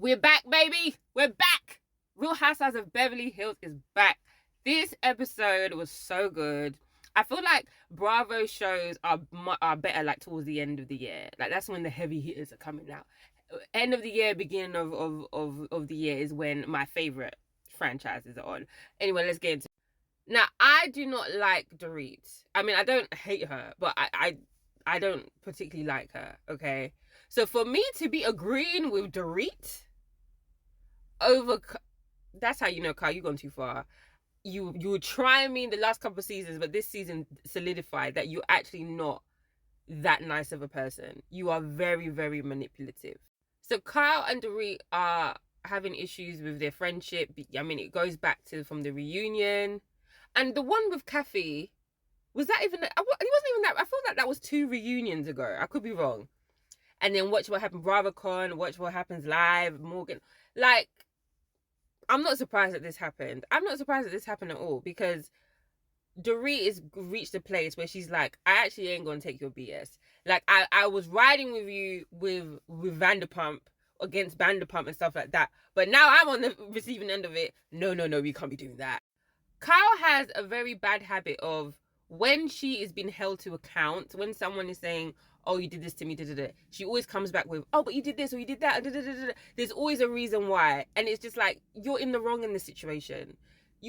We're back, baby. We're back. Real Housewives of Beverly Hills is back. This episode was so good. I feel like Bravo shows are better like towards the end of the year. Like that's when the heavy hitters are coming out. End of the year, beginning of the year is when my favorite franchises are on. Anyway, let's get into it. Now, I do not like Dorit. I mean, I don't hate her, but I don't particularly like her, okay? So for me to be agreeing with Dorit over, that's how you know, Kyle, you've gone too far. You were trying me in the last couple of seasons, but this season solidified that you're actually not that nice of a person. You are very, very manipulative. So Kyle and Dorit are having issues with their friendship. I mean, it goes back to from the reunion. And the one with Kathy, was that even, it wasn't even that, I feel like that was 2 reunions ago. I could be wrong. And then watch what happened, BravoCon, watch what happens live, Morgan. Like, I'm not surprised that this happened. I'm not surprised that this happened at all because Dorit has reached a place where she's like, I actually ain't gonna take your BS. Like, I was riding with you with Vanderpump against Vanderpump and stuff like that. But now I'm on the receiving end of it. No, we can't be doing that. Kyle has a very bad habit of when she is being held to account, when someone is saying, oh, you did this to me, she always comes back with, oh, but you did this or you did that. There's always a reason why. And it's just like, you're in the wrong in this situation.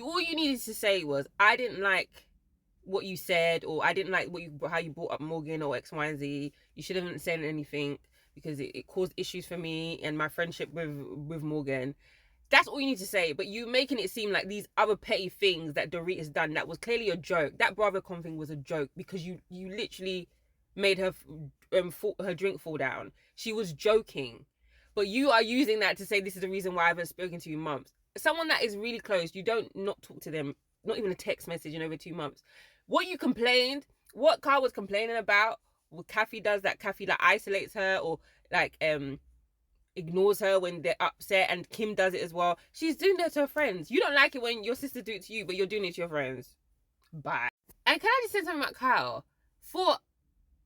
All you needed to say was, I didn't like what you said, or I didn't like how you brought up Morgan or X, Y, and Z. You should have said anything because it caused issues for me and my friendship with Morgan. That's all you need to say, but you making it seem like these other petty things that Dorit has done that was clearly a joke. That BravoCon thing was a joke because you literally made her her drink fall down. She was joking, but you are using that to say this is the reason why I haven't spoken to you in months. Someone that is really close, you don't not talk to them, not even a text message in over 2 months. What Kyle was complaining about, what Kathy does, that Kathy like isolates her or like ignores her when they're upset, and Kim does it as well. She's doing that to her friends. You don't like it when your sister do it to you, but you're doing it to your friends. Bye. And can I just say something about Kyle? For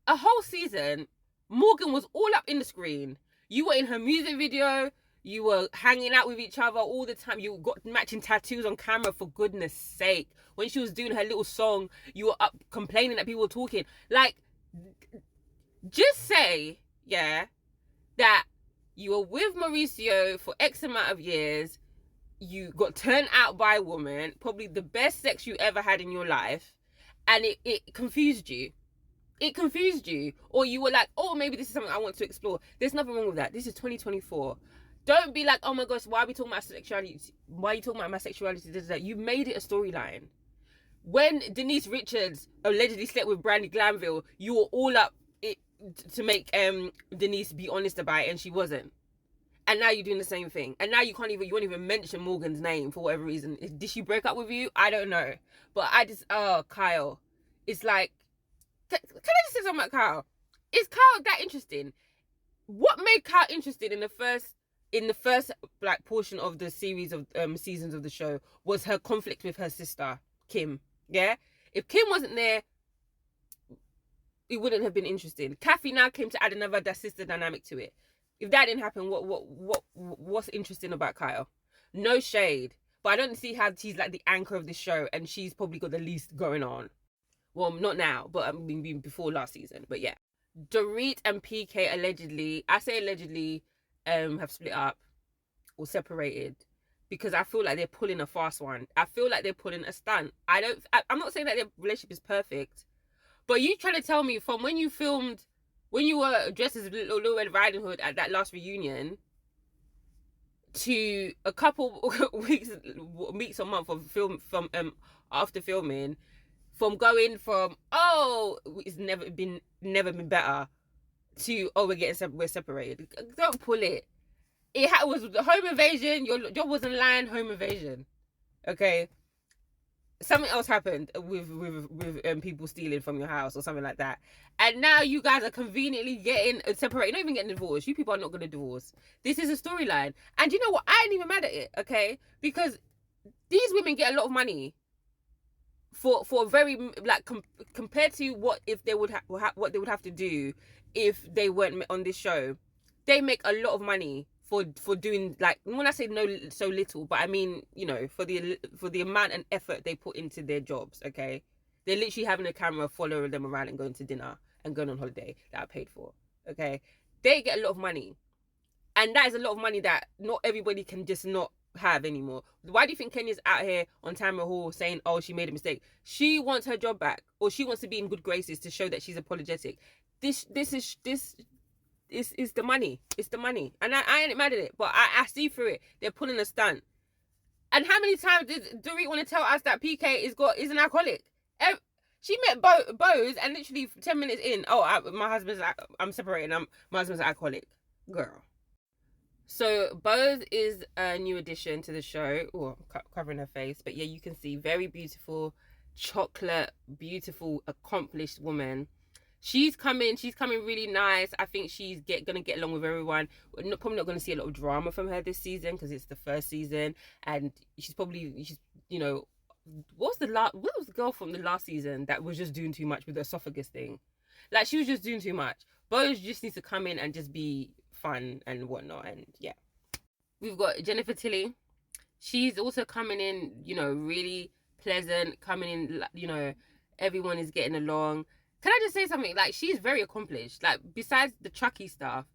a whole season, Morgan was all up in the screen. You were in her music video. You were hanging out with each other all the time. You got matching tattoos on camera, for goodness sake. When she was doing her little song, you were up complaining that people were talking. Like, just say, yeah, that you were with Mauricio for X amount of years. You got turned out by a woman, probably the best sex you ever had in your life. And it confused you. It confused you. Or you were like, oh, maybe this is something I want to explore. There's nothing wrong with that. This is 2024. Don't be like, oh my gosh, why are we talking about sexuality? Why are you talking about my sexuality? You made it a storyline. When Denise Richards allegedly slept with Brandy Glanville, you were all up to make Denise be honest about it, and she wasn't. And now you're doing the same thing. And now you won't even mention Morgan's name for whatever reason. Did she break up with you? I don't know. But Kyle. It's like, can I just say something about Kyle? Is Kyle that interesting? What made Kyle interested in the first like portion of the series of seasons of the show was her conflict with her sister, Kim. Yeah? If Kim wasn't there, it wouldn't have been interesting. Kathy now came to add another sister dynamic to it. If that didn't happen, what's interesting about Kyle? No shade, but I don't see how she's like the anchor of the show, and she's probably got the least going on. Well, not now, but I mean before last season. But yeah, Dorit and PK allegedly, I say allegedly, have split up or separated because I feel like they're pulling a fast one. I feel like they're pulling a stunt. I'm not saying that their relationship is perfect. But you trying to tell me from when you were dressed as Little Red Riding Hood at that last reunion to a couple weeks or month of film from after filming, from going from it's never been better to we're separated. Don't pull it. It was home invasion. Your job wasn't lying. Home invasion. Okay. Something else happened with people stealing from your house or something like that, and now you guys are conveniently getting separated. Not even getting divorced. You people are not going to divorce. This is a storyline, and you know what? I ain't even mad at it, okay? Because these women get a lot of money for very like compared to what they would have to do if they weren't on this show. They make a lot of money for doing, like, when I say no so little, but I mean, you know, for the amount and effort they put into their jobs. Okay, they're literally having a camera follow them around and going to dinner and going on holiday that are paid for. Okay, they get a lot of money, and that is a lot of money that not everybody can just not have anymore. Why do you think Kenya's out here on Tamara Hall saying, oh, she made a mistake? She wants her job back, or she wants to be in good graces to show that she's apologetic. This is the money. It's the money. And I ain't mad at it, but I see through it. They're pulling a stunt. And how many times did Dorit want to tell us that PK is an alcoholic? She met Bose, and literally 10 minutes in, I'm separating. My husband's an alcoholic. Girl. So Bose is a new addition to the show. Oh, I'm covering her face, but yeah, you can see very beautiful, chocolate, beautiful, accomplished woman. She's coming really nice. I think she's gonna get along with everyone. We're probably not gonna see a lot of drama from her this season because it's the first season, and she's you know, what was the girl from the last season that was just doing too much with the esophagus thing? Like, she was just doing too much. Bose just needs to come in and just be fun and whatnot. And yeah, we've got Jennifer Tilly. She's also coming in, you know, really pleasant, coming in, you know, everyone is getting along. Can I just say something? Like, she's very accomplished. Like, besides the Chucky stuff,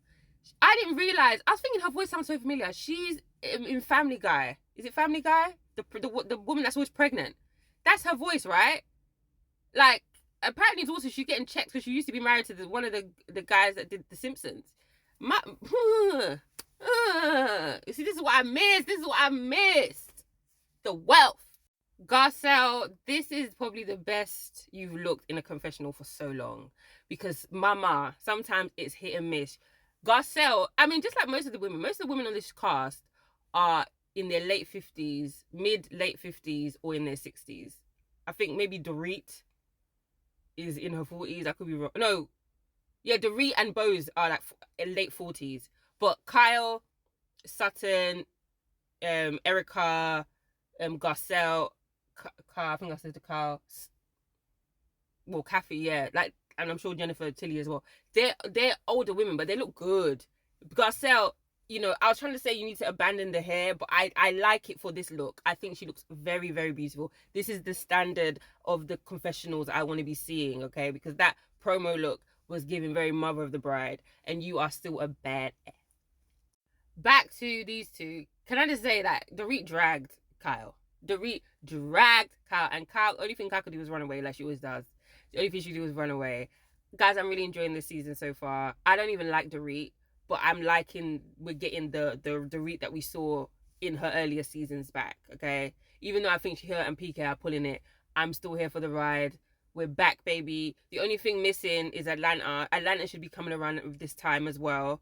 I didn't realize. I was thinking her voice sounds so familiar. She's in Family Guy. Is it Family Guy? The woman that's always pregnant. That's her voice, right? Like, apparently it's also she's getting checked because she used to be married to one of the guys that did The Simpsons. You see, this is what I missed. This is what I missed. The wealth. Garcelle, this is probably the best you've looked in a confessional for so long. Because, mama, sometimes it's hit and miss. Garcelle, I mean, just like most of the women on this cast are in their late 50s, mid-late 50s, or in their 60s. I think maybe Dorit is in her 40s. I could be wrong. No. Yeah, Dorit and Bose are like in late 40s. But Kyle, Sutton, Erica, Garcelle, I think I said to Kyle. Well, Kathy, yeah. Like, and I'm sure Jennifer Tilly as well. They're older women, but they look good. Garcelle, you know, I was trying to say you need to abandon the hair, but I like it for this look. I think she looks very, very beautiful. This is the standard of the confessionals I want to be seeing, okay? Because that promo look was giving very Mother of the Bride, and you are still a bad. Back to these two. Can I just say that Dorit dragged Kyle? Dorit dragged Kyle, and Kyle, only thing Kyle could do was run away like she always does. The only thing she did was run away. Guys, I'm really enjoying this season so far. I don't even like Dorit, but I'm liking we're getting the Dorit that we saw in her earlier seasons back, okay? Even though I think her and PK are pulling it, I'm still here for the ride. We're back, baby. The only thing missing is Atlanta. Atlanta should be coming around at this time as well.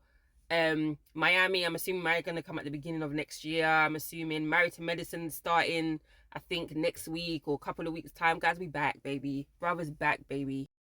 Miami, I'm assuming Married gonna come at the beginning of next year. I'm assuming Married to Medicine starting, I think, next week or a couple of weeks time. Guys, we back, baby. Brother's back, baby.